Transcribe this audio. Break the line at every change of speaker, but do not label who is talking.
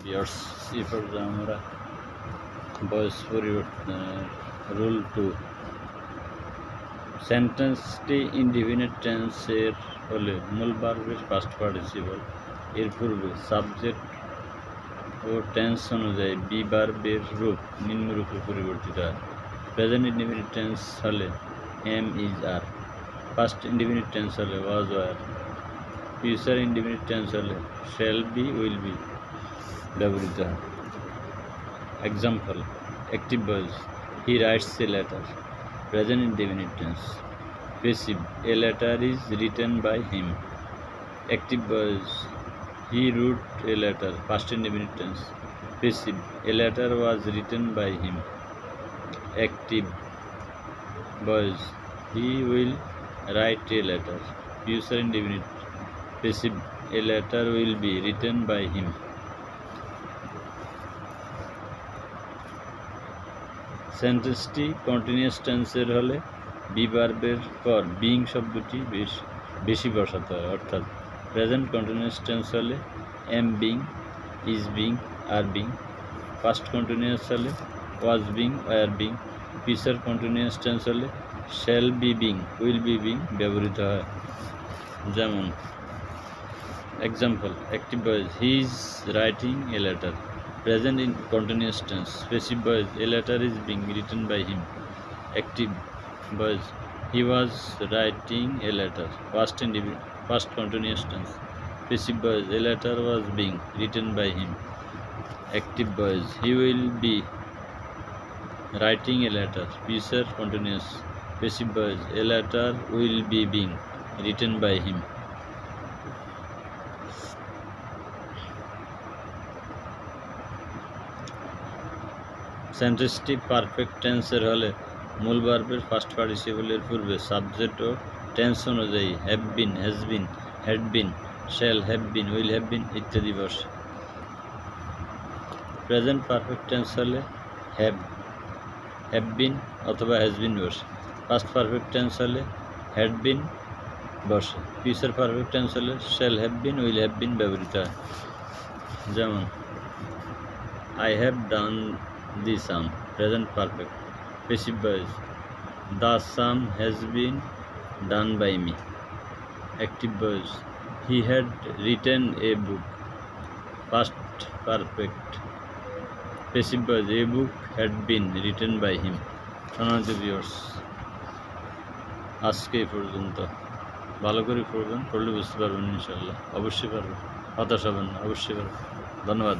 Years এরপর আমরা বয়স পরিবর্তনের রুল 2 সেন্টেন্সটি ইনডিফিনিট টেন্সের হলে মূল ভার্বের পাস্ট পার্টিসিপল এর পূর্বে সাবজেক্ট ও টেন্স অনুযায়ী বি ভার্বের রূপ নিম্নরূপে পরিবর্তিত হয়। প্রেজেন্ট ইনডিফিনিট টেন্স হলে am is are, past indefinite tense হলে was were, future indefinite tense হলে শ্যাল বি উইল বি ব্যবহৃত হয়। Example: active voice he writes a letter, present indefinite tense. Passive a letter is written by him. Active voice he wrote a letter, past indefinite tense. Passive a letter was written by him. Active voice he will write a letter, future indefinite. Passive a letter will be written by him. সেন্টেন্সটি continuous টেন্সের হলে B ভার্বের পর being শব্দটি বেশি বসাতে হয়, অর্থাৎ প্রেজেন্ট কন্টিনিউয়াস টেন্স হলে am being, is being, are being. Past continuous হলে was being, were being. Future continuous tense হলে shall be being, will be being ব্যবহৃত হয়। যেমন example: active voice he is writing a letter, present in continuous tense. Passive voice a letter is being written by him. Active voice he was writing a letter, past continuous tense. Passive voice a letter was being written by him. Active voice he will be writing a letter, future continuous. Passive voice a letter will be being written by him. সেন্টেন্সটি perfect টেন্সের হলে মূল ভার্বের first পার্টিসিপলের পূর্বে subject ও tense অনুযায়ী have been, has been, had been, shall have been, will have been ইত্যাদি বসে। প্রেজেন্ট পারফেক্ট টেন্স হলে হ্যাভ বিন অথবা হ্যাজ বিন বসে। পাস্ট পারফেক্ট টেন্স হলে হ্যাড বিন বসে। ফিউচার পারফেক্ট টেন্স হলে shall have been, will have been ব্যবহৃত হয়। যেমন I have done the sum, present perfect. Passive voice the sum has been done by me. Active voice he had written a book, past perfect. Passive voice a book had been written by him. সম্মানিত viewers, আজকে এই পর্যন্ত। ভালো করে পড়বেন, পড়লে বুঝতে পারবেন ইনশাআল্লাহ। অবশ্যই পারবেন, হতাশ হবেন না, অবশ্যই পারবেন। ধন্যবাদ।